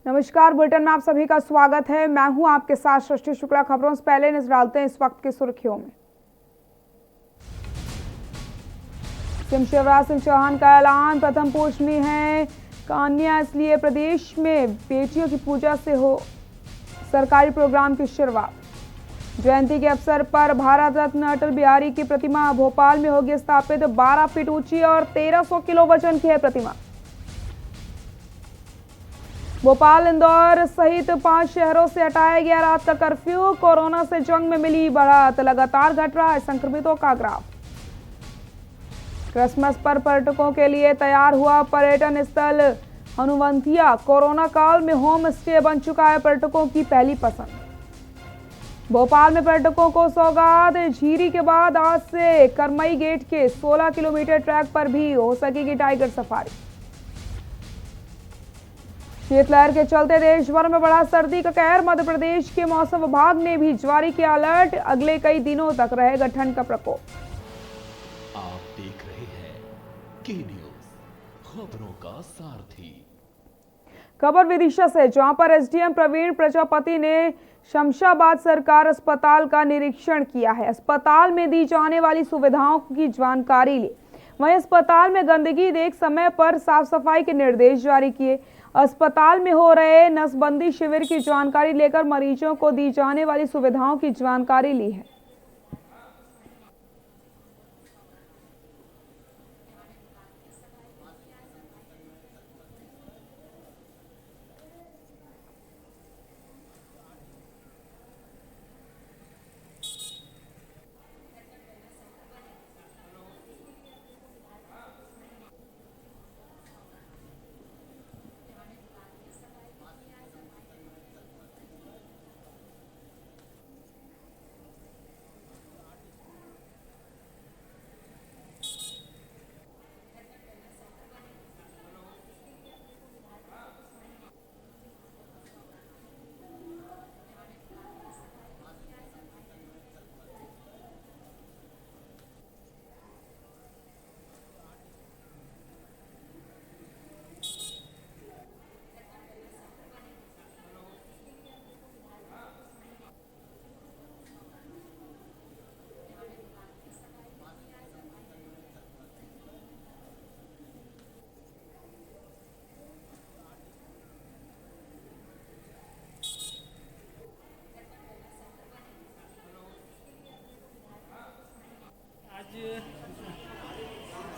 नमस्कार, बुलेटिन में आप सभी का स्वागत है। मैं हूं आपके साथ सृष्टि शुक्ला। खबरों से पहले नजर डालते हैं इस वक्त की सुर्खियों में। सीएम शिवराज सिंह चौहान का ऐलान, प्रथम पूजनी है कन्या, इसलिए प्रदेश में बेटियों की पूजा से हो सरकारी प्रोग्राम की शुरुआत। जयंती के अवसर पर भारत रत्न अटल बिहारी की प्रतिमा भोपाल में होगी स्थापित। 12 फीट ऊंची और 1300 किलो वजन की है प्रतिमा। भोपाल, इंदौर सहित 5 शहरों से हटाया गया रात का कर्फ्यू। कोरोना से जंग में मिली बढ़त, लगातार घट रहा है संक्रमितों का ग्राफ। क्रिसमस पर पर्यटकों के लिए तैयार हुआ पर्यटन स्थल हनुवंतिया। कोरोना काल में होम स्टे बन चुका है पर्यटकों की पहली पसंद। भोपाल में पर्यटकों को सौगात, झीरी के बाद आज से करमई गेट के 16 किलोमीटर ट्रैक पर भी हो सकेगी टाइगर सफारी। शीतलहर के चलते देश भर में बढ़ा सर्दी का कहर। मध्य प्रदेश के मौसम विभाग ने भी जारी किया अलर्ट, अगले कई दिनों तक रहेगा ठंड का प्रकोप। आप देख रहे हैं के न्यूज, खबरों का सारथी। खबर विदिशा से, जहां पर एसडीएम प्रवीण प्रजापति ने शमशाबाद सरकार अस्पताल का निरीक्षण किया है। अस्पताल में दी जाने वाली सुविधाओं की जानकारी ली। वहीं अस्पताल में गंदगी देख समय पर साफ सफाई के निर्देश जारी किए। अस्पताल में हो रहे नसबंदी शिविर की जानकारी लेकर मरीजों को दी जाने वाली सुविधाओं की जानकारी ली है।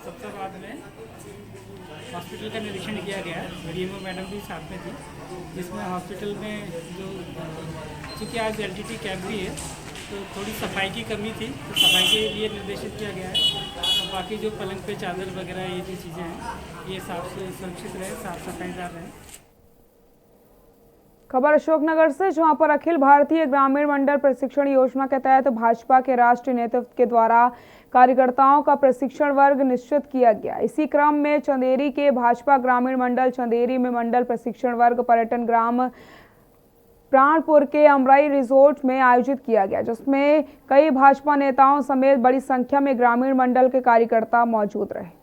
शमशाबाद में हॉस्पिटल का निरीक्षण किया गया। डीएमओ मैडम भी साथ में थी, जिसमें हॉस्पिटल में जो चूँकि आज एलटीटी कैंप भी है तो थोड़ी सफाई की कमी थी, तो सफाई के लिए निर्देशित किया गया है। और बाकी जो पलंग पे चादर वगैरह ये जो चीज़ें हैं ये साफ से सुरक्षित रहे, साफ सफाईदार रहें। खबर अशोकनगर से, जहां पर अखिल भारतीय ग्रामीण मंडल प्रशिक्षण योजना के तहत भाजपा के राष्ट्रीय नेतृत्व के द्वारा कार्यकर्ताओं का प्रशिक्षण वर्ग निश्चित किया गया। इसी क्रम में चंदेरी के भाजपा ग्रामीण मंडल चंदेरी में मंडल प्रशिक्षण वर्ग पर्यटन ग्राम प्राणपुर के अमराई रिजोर्ट में आयोजित किया गया, जिसमें कई भाजपा नेताओं समेत बड़ी संख्या में ग्रामीण मंडल के कार्यकर्ता मौजूद रहे।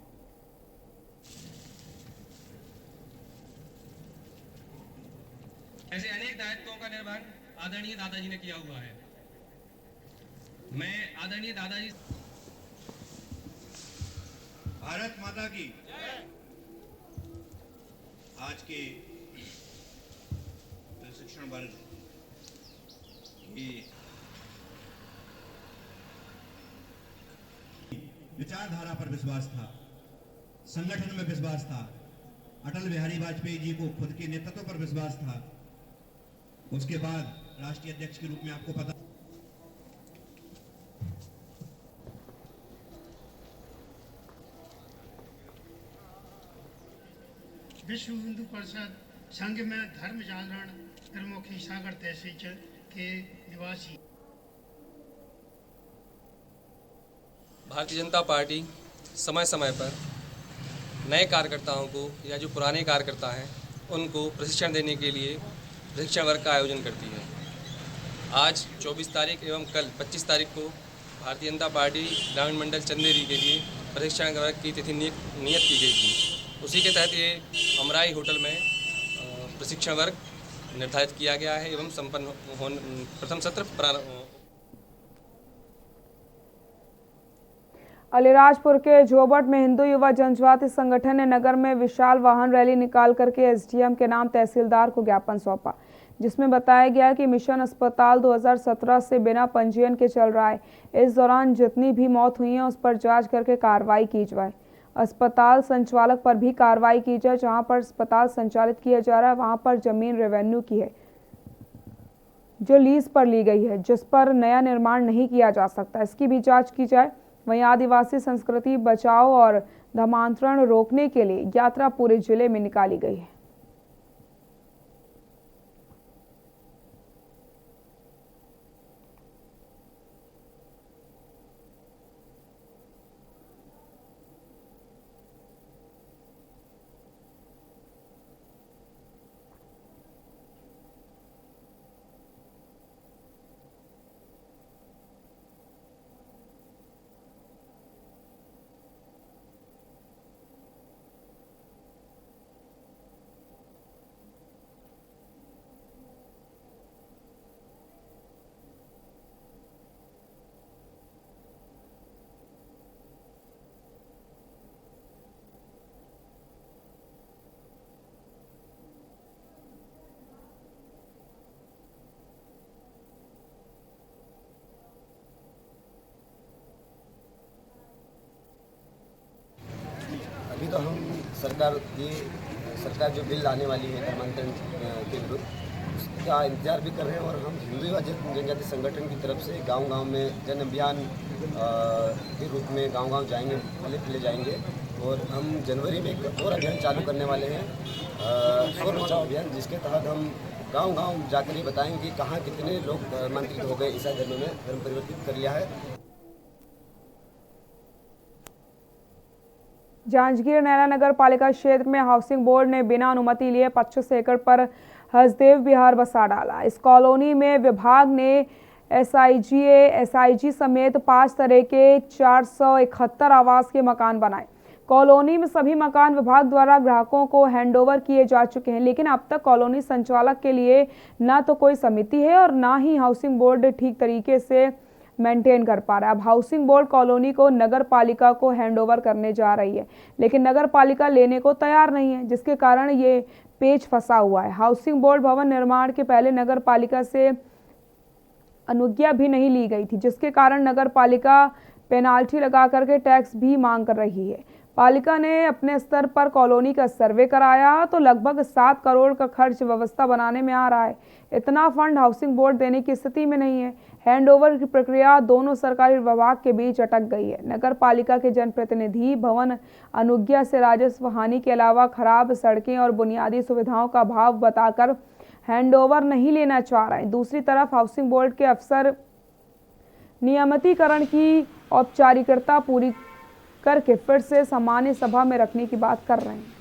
ऐसे अनेक दायित्वों का निर्वहन आदरणीय दादाजी ने किया हुआ है। मैं आदरणीय दादाजी, भारत माता की आज के प्रशिक्षण वर्ग की विचारधारा पर विश्वास था, संगठन में विश्वास था, अटल बिहारी वाजपेयी जी को खुद के नेतृत्व पर विश्वास था। उसके बाद राष्ट्रीय अध्यक्ष के रूप में आपको पता विश्व हिंदू परिषद संघ में धर्म जागरण प्रमुखी सागर तहसील के निवासी। भारतीय जनता पार्टी समय समय पर नए कार्यकर्ताओं को या जो पुराने कार्यकर्ता हैं उनको प्रशिक्षण देने के लिए प्रशिक्षण वर्ग का आयोजन करती है। आज 24 तारीख एवं कल 25 तारीख को भारतीय जनता पार्टी ग्रामीण मंडल चंदेरी के लिए प्रशिक्षण वर्ग की तिथि नियत की गई थी। उसी के तहत ये अमराई होटल में प्रशिक्षण वर्ग निर्धारित किया गया है एवं संपन्न प्रथम सत्र प्रारंभ। अलीराजपुर के जोबट में हिंदू युवा जनजाति संगठन ने नगर में विशाल वाहन रैली निकाल करके एसडीएम के नाम तहसीलदार को ज्ञापन सौंपा, जिसमें बताया गया कि मिशन अस्पताल 2017 से बिना पंजीयन के चल रहा है। इस दौरान जितनी भी मौत हुई है उस पर जांच करके कार्रवाई की जाए। अस्पताल संचालक पर भी कार्रवाई की जाए। जहां पर अस्पताल संचालित किया जा रहा है वहां पर जमीन रेवेन्यू की है जो लीज पर ली गई है, जिस पर नया निर्माण नहीं किया जा सकता, इसकी भी जाँच की जाए। वहीं आदिवासी संस्कृति बचाओ और धर्मांतरण रोकने के लिए यात्रा पूरे जिले में निकाली गई है। अभी तो हम सरकार जो बिल लाने वाली है धर्मांतरण के विरुद्ध, उसका इंतजार भी कर रहे हैं। और हम हिंदू युवा जनजाति संगठन की तरफ से गांव-गांव में जन अभियान के रूप में गांव-गांव जाएंगे, पले जाएंगे। और हम जनवरी में एक और अभियान चालू करने वाले हैं, सौर बचाओ अभियान, जिसके तहत हम गांव-गांव जाकर ही बताएंगे कि कहाँ कितने लोग धर्मांतरित हो गए, ईसाई धर्म में धर्म परिवर्तित कर लिया है। जांजगीर नैना नगर पालिका क्षेत्र में हाउसिंग बोर्ड ने बिना अनुमति लिए 25 एकड़ पर हसदेव विहार बसा डाला। इस कॉलोनी में विभाग ने एसआईजी समेत 5 तरह के 471 आवास के मकान बनाए। कॉलोनी में सभी मकान विभाग द्वारा ग्राहकों को हैंडओवर किए जा चुके हैं, लेकिन अब तक कॉलोनी संचालक के लिए न तो कोई समिति है और न ही हाउसिंग बोर्ड ठीक तरीके से मेंटेन कर पा रहा है। अब हाउसिंग बोर्ड कॉलोनी को नगर पालिका को हैंडओवर करने जा रही है, लेकिन नगर पालिका लेने को तैयार नहीं है, जिसके कारण ये पेच फंसा हुआ है। हाउसिंग बोर्ड भवन निर्माण के पहले नगर पालिका से अनुज्ञा भी नहीं ली गई थी, जिसके कारण नगर पालिका पेनाल्टी लगा करके टैक्स भी मांग कर रही है। पालिका ने अपने स्तर पर कॉलोनी का सर्वे कराया तो लगभग 7 करोड़ का खर्च व्यवस्था बनाने में आ रहा है। इतना फंड हाउसिंग बोर्ड देने की स्थिति में नहीं है। हैंडओवर की प्रक्रिया दोनों सरकारी विभाग के बीच अटक गई है। नगर पालिका के जनप्रतिनिधि भवन अनुज्ञा से राजस्व हानि के अलावा खराब सड़कें और बुनियादी सुविधाओं का अभाव बताकर हैंडओवर नहीं लेना चाह रहे हैं। दूसरी तरफ हाउसिंग बोर्ड के अफसर नियमितीकरण की औपचारिकता पूरी करके फिर से सामान्य सभा में रखने की बात कर रहे हैं।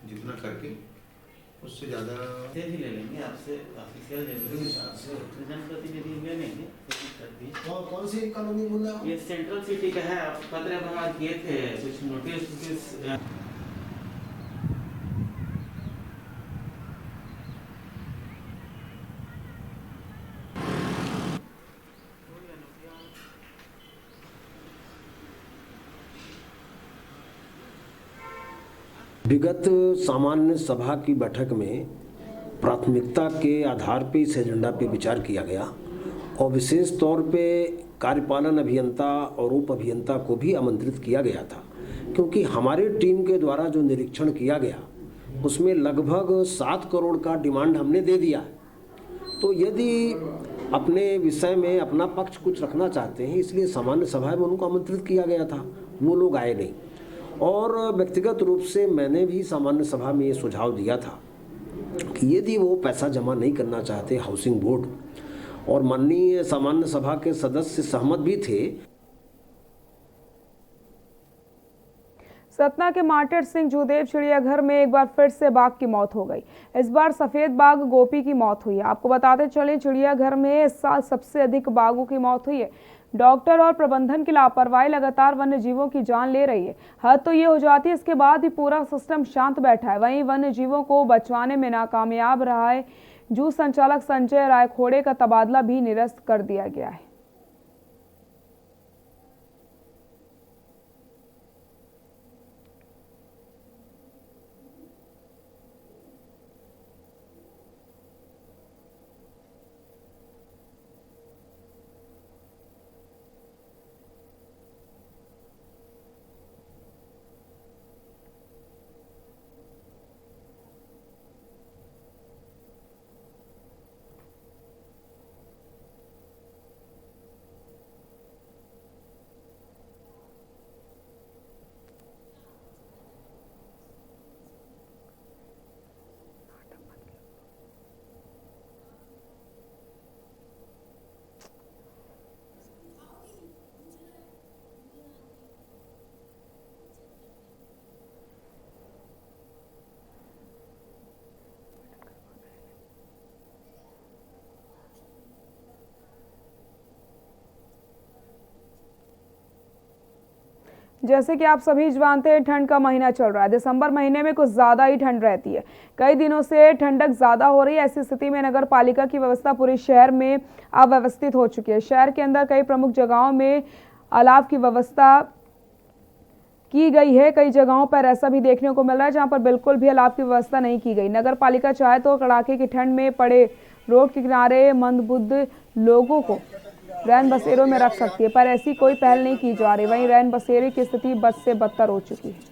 जितना करके उससे ज़्यादा ही ले लेंगे आपसे ऑफिशियल हिसाब से जनप्रतिनिधि ले लेंगे। कौन सी कॉलोनी बोल रहे हो? ये सेंट्रल सिटी का है। आप पत्र व्यवहार किए थे, कुछ नोटिस विगत सामान्य सभा की बैठक में प्राथमिकता के आधार पर इस एजेंडा पे विचार किया गया और विशेष तौर पे कार्यपालन अभियंता और उप अभियंता को भी आमंत्रित किया गया था, क्योंकि हमारे टीम के द्वारा जो निरीक्षण किया गया उसमें लगभग 7 करोड़ का डिमांड हमने दे दिया है। तो यदि अपने विषय में अपना पक्ष कुछ रखना चाहते हैं, इसलिए सामान्य सभा में उनको आमंत्रित किया गया था, वो लोग आए नहीं। और व्यक्तिगत रूप से मैंने भी सामान्य सभा में ये सुझाव दिया था कि यदि वो पैसा जमा नहीं करना चाहते हाउसिंग बोर्ड, और माननीय सामान्य सभा के सदस्य सहमत भी थे। सतना के मार्टेट सिंह जूदेव चिड़ियाघर में एक बार फिर से बाघ की मौत हो गई। इस बार सफेद बाघ गोपी की मौत हुई है। आपको बताते चलें, चिड़ियाघर में इस साल सबसे अधिक बाघों की मौत हुई है। डॉक्टर और प्रबंधन की लापरवाही लगातार वन्य जीवों की जान ले रही है। हद तो ये हो जाती है, इसके बाद भी पूरा सिस्टम शांत बैठा है। वहीं वन्य जीवों को बचाने में नाकामयाब रहा है। जू संचालक संजय रायखोड़े का तबादला भी निरस्त कर दिया गया है। जैसे कि आप सभी जानते हैं, ठंड का महीना चल रहा है। दिसंबर महीने में कुछ ज़्यादा ही ठंड रहती है। कई दिनों से ठंडक ज़्यादा हो रही है। ऐसी स्थिति में नगर पालिका की व्यवस्था पूरे शहर में अव्यवस्थित हो चुकी है। शहर के अंदर कई प्रमुख जगहों में अलाव की व्यवस्था की गई है। कई जगहों पर ऐसा भी देखने को मिल रहा है जहां पर बिल्कुल भी अलाव की व्यवस्था नहीं की गई। नगर पालिका चाहे तो कड़ाके की ठंड में पड़े रोड के किनारे मंदबुद्ध लोगों को रैन बसेरों में रख सकती है, पर ऐसी कोई पहल नहीं की जा रही। वहीं रैन बसेरे की स्थिति बद से बदतर हो चुकी है।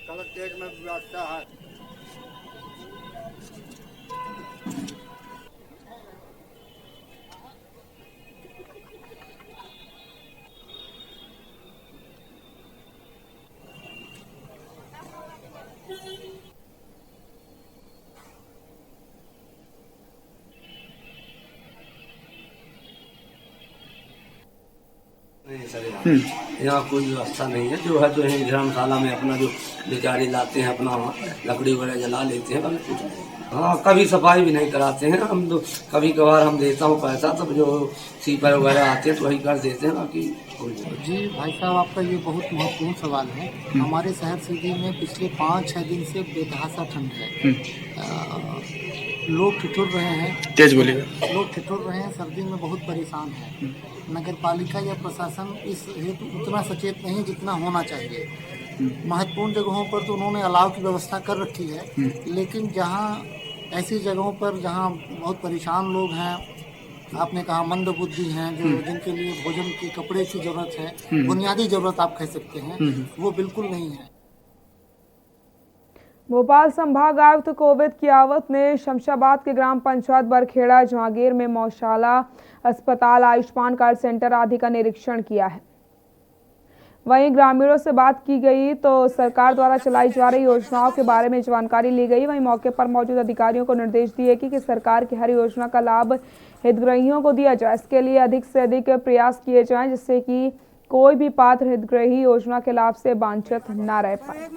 कलेक्ट्रेट में व्यवस्था है। नहीं सर, यहाँ कोई व्यवस्था नहीं है। जो है तो यहीं धर्मशाला में अपना जो बेचारे लाते हैं, अपना लकड़ी वगैरह जला लेते हैं, कुछ नहीं। हाँ, कभी सफाई भी नहीं कराते हैं। हम तो कभी कभार हम देता हूँ पैसा, तब जो सीपर वगैरह आते हैं तो वही कर देते हैं, बाकी जी भाई साहब, आपका ये बहुत महत्वपूर्ण सवाल है। हमारे शहर सिटी में पिछले 5-6 दिन से बेतहासा ठंड है। लोग ठिठुर रहे हैं, तेज बोलिएगा। लोग ठिठुर रहे हैं, सर्दी में बहुत परेशान है। नगर पालिका या प्रशासन इस हेतु उतना सचेत नहीं जितना होना चाहिए। महत्वपूर्ण जगहों पर तो उन्होंने अलाव की व्यवस्था कर रखी है, लेकिन जहां ऐसी जगहों पर जहां बहुत परेशान लोग हैं, आपने कहा मंदबुद्धि हैं, जो जिनके लिए भोजन की कपड़े की जरूरत है, बुनियादी जरूरत आप कह सकते हैं, वो बिल्कुल नहीं है। भोपाल संभाग आयुक्त कोविद कियावत ने शमशाबाद के ग्राम पंचायत बरखेड़ा जहांगीर में मौशाला अस्पताल, आयुष्मान कार्ड सेंटर आदि का निरीक्षण किया है। वहीं ग्रामीणों से बात की गई तो सरकार द्वारा चलाई जा रही योजनाओं के बारे में जानकारी ली गई। वहीं मौके पर मौजूद अधिकारियों को निर्देश दिए कि सरकार की हर योजना का लाभ हितग्राहियों को दिया जाए। इसके लिए अधिक से अधिक प्रयास किए जाएं, जिससे कि कोई भी पात्र हितग्राही योजना के लाभ से वंचित न रह पाए।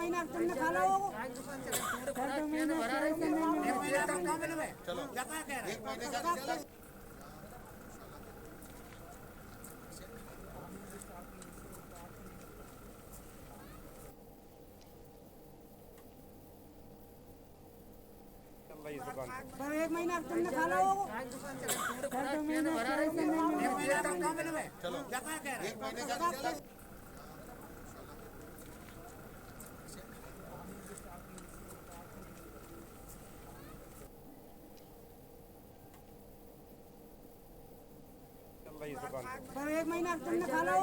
एक महीना तुमने खा लो एक महीना तुमने खा लो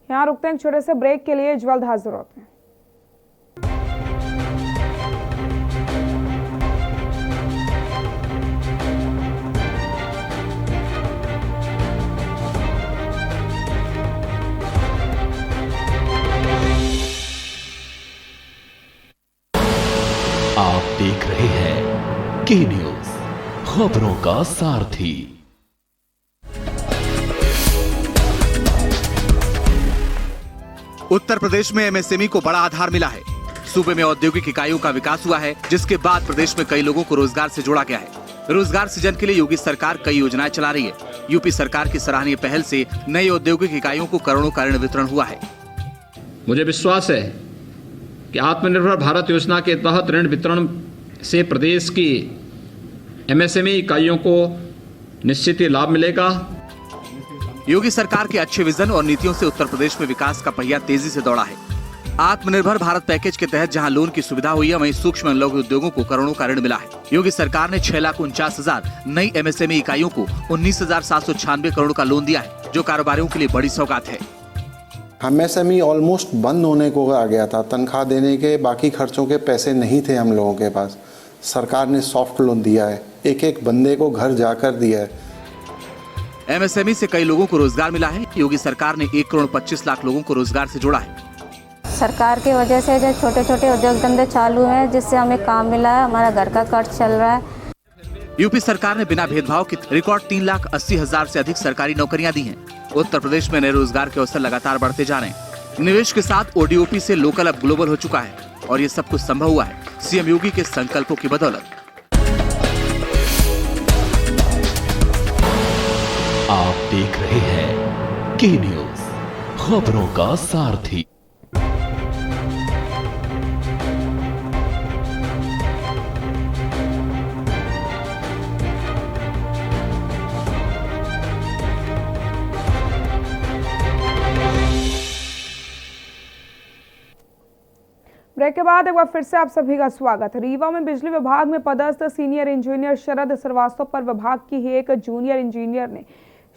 यहाँ रुकते हैं एक छोटे से ब्रेक के लिए, जल्द हाजिर होते हैं। आप देख रहे हैं के न्यूज, खबरों का सारथी। उत्तर प्रदेश में एमएसएमई को बड़ा आधार मिला है। सूबे में औद्योगिक इकाइयों का विकास हुआ है, जिसके बाद प्रदेश में कई लोगों को रोजगार से जोड़ा गया है। रोजगार सृजन के लिए योगी सरकार कई योजनाएं चला रही है। यूपी सरकार की सराहनीय पहल से नई औद्योगिक इकाइयों को करोड़ों का ऋण वितरण हुआ है। मुझे विश्वास है कि आत्मनिर्भर भारत योजना के तहत ऋण वितरण से प्रदेश की एमएसएमई इकाइयों को निश्चित ही लाभ मिलेगा। योगी सरकार के अच्छे विजन और नीतियों से उत्तर प्रदेश में विकास का पहिया तेजी से दौड़ा है। आत्मनिर्भर भारत पैकेज के तहत जहां लोन की सुविधा हुई है, वहीं सूक्ष्म और लघु उद्योगों को करोड़ों का ऋण मिला है। योगी सरकार ने 6,49,000 नई एमएसएमई इकाइयों को 19,796 करोड़ का लोन दिया है, जो कारोबारियों के लिए बड़ी सौगात है। एमएसएमई ऑलमोस्ट बंद होने को आ गया था। तनख्वाह देने के बाकी खर्चों के पैसे नहीं थे हम लोगों के पास। सरकार ने सॉफ्ट लोन दिया है, एक एक बंदे को घर जाकर दिया है। एमएसएमई से कई लोगों को रोजगार मिला है। योगी सरकार ने 1,25,00,000 लोगों को रोजगार से जोड़ा है। सरकार की वजह से जो छोटे छोटे उद्योग धंधे चालू हैं, जिससे हमें काम मिला है, हमारा घर का खर्च चल रहा है। यूपी सरकार ने बिना भेदभाव के रिकॉर्ड 3,80,000 से अधिक सरकारी नौकरियां दी हैं। उत्तर प्रदेश में नए रोजगार के अवसर लगातार बढ़ते जा रहे हैं। निवेश के साथ ओडीओपी से लोकल अब ग्लोबल हो चुका है, और ये सब कुछ संभव हुआ है सीएम योगी के संकल्पों की बदौलत। आप देख रहे हैं के न्यूज, खबरों का सारथी। ब्रेक के बाद एक बार फिर से आप सभी का स्वागत है। रीवा में बिजली विभाग में पदस्थ सीनियर इंजीनियर शरद श्रीवास्तव पर विभाग की ही एक जूनियर इंजीनियर ने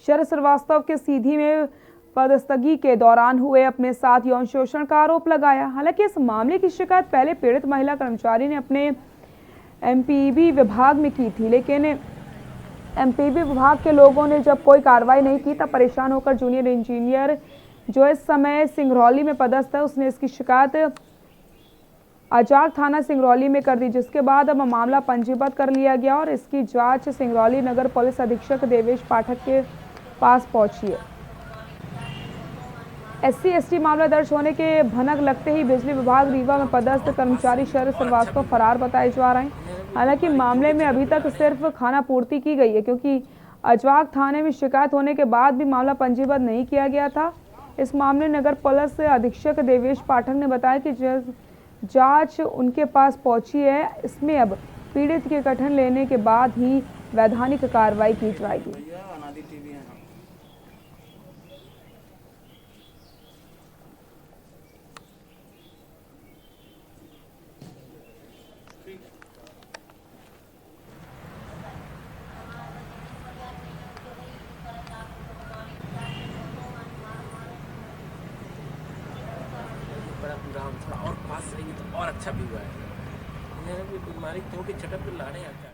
शरद श्रीवास्तव के सीधी में पदस्थगी के दौरान हुए अपने साथ यौन शोषण का आरोप लगाया। हालांकि इस मामले की शिकायत पहले पीड़ित महिला कर्मचारी ने अपने एमपीबी विभाग में की थी, लेकिन एमपीबी विभाग के लोगों ने जब कोई कार्रवाई नहीं की, तब परेशान होकर जूनियर इंजीनियर जो इस समय सिंगरौली में पदस्थ है, उसने इसकी शिकायत अजाक थाना सिंगरौली में कर दी, जिसके बाद अब मामला पंजीबद्ध कर लिया गया और इसकी जांच सिंगरौली नगर पुलिस अधीक्षक देवेश पाठक के पास पहुंची है। SC/ST मामला दर्ज होने के भनक लगते ही बिजली विभाग रीवा में पदस्थ कर्मचारी शरद श्रीवास्तव फरार बताए जा रहे हैं। हालांकि मामले में अभी तक सिर्फ खानापूर्ति की गई है, क्योंकि अजवाक थाने में शिकायत होने के बाद भी मामला पंजीबद्ध नहीं किया गया था। इस मामले नगर पुलिस अधीक्षक देवेश पाठक ने बताया कि जांच उनके पास पहुंची है। इसमें अब पीड़ित के कथन लेने के बाद ही वैधानिक कार्रवाई की जाएगी। थोड़ा और पास रहेंगे तो और अच्छा भी हुआ है। बीमारी क्योंकि छटक पे लाने आता है।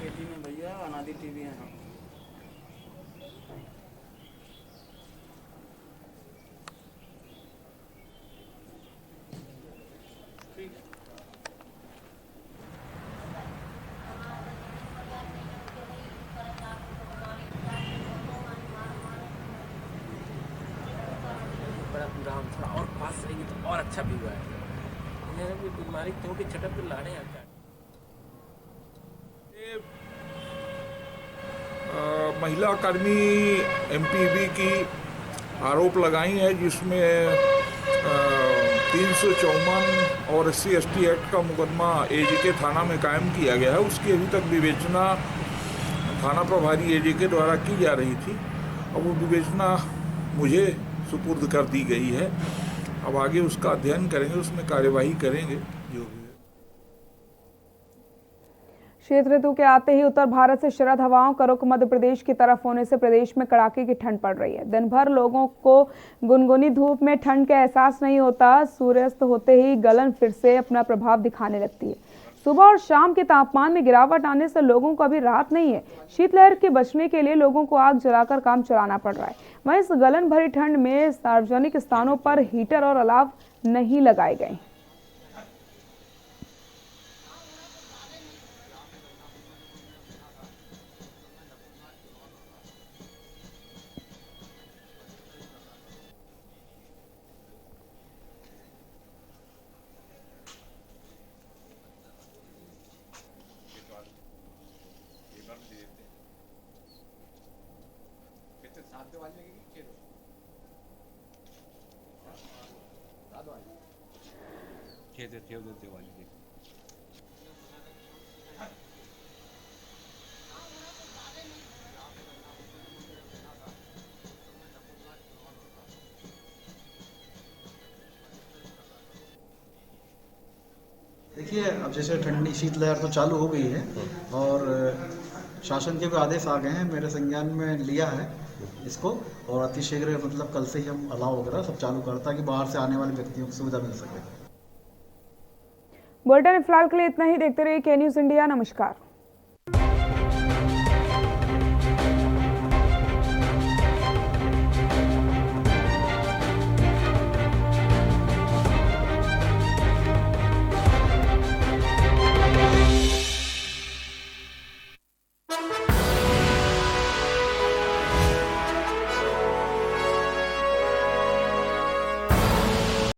बेटी में भैया अनादि टीवी है। रहा हूँ, थोड़ा और पास रहेगी तो और अच्छा भी हुआ है। मैंने भी बीमारी क्योंकि छटक पे लाने आता है। महिला कर्मी एमपीबी की आरोप लगाई है, जिसमें 354 और SC/ST एक्ट का मुकदमा एजीके थाना में कायम किया गया है। उसकी अभी तक विवेचना थाना प्रभारी एजीके द्वारा की जा रही थी। अब वो विवेचना मुझे सुपुर्द कर दी गई है। अब आगे उसका अध्ययन करेंगे, उसमें कार्यवाही करेंगे जो भी। शीत ऋतु के आते ही उत्तर भारत से शरद हवाओं का रुख मध्य प्रदेश की तरफ होने से प्रदेश में कड़ाके की ठंड पड़ रही है। दिन भर लोगों को गुनगुनी धूप में ठंड का एहसास नहीं होता। सूर्यास्त होते ही गलन फिर से अपना प्रभाव दिखाने लगती है। सुबह और शाम के तापमान में गिरावट आने से लोगों को अभी राहत नहीं है। शीतलहर के बचने के लिए लोगों को आग जलाकर काम चलाना पड़ रहा है। वहीं इस गलन भरी ठंड में सार्वजनिक स्थानों पर हीटर और अलाव नहीं लगाए गए। देखिए, अब जैसे ठंडी शीतलहर तो चालू हो गई है और शासन के भी आदेश आ गए हैं, मेरे संज्ञान में लिया है इसको, और अतिशीघ्र मतलब कल से ही हम अलाव वगैरह सब चालू करता है कि बाहर से आने वाले व्यक्तियों को सुविधा मिल सके। बुलेटिन फिलहाल के लिए इतना ही। देखते रहिए के न्यूज़ इंडिया। नमस्कार।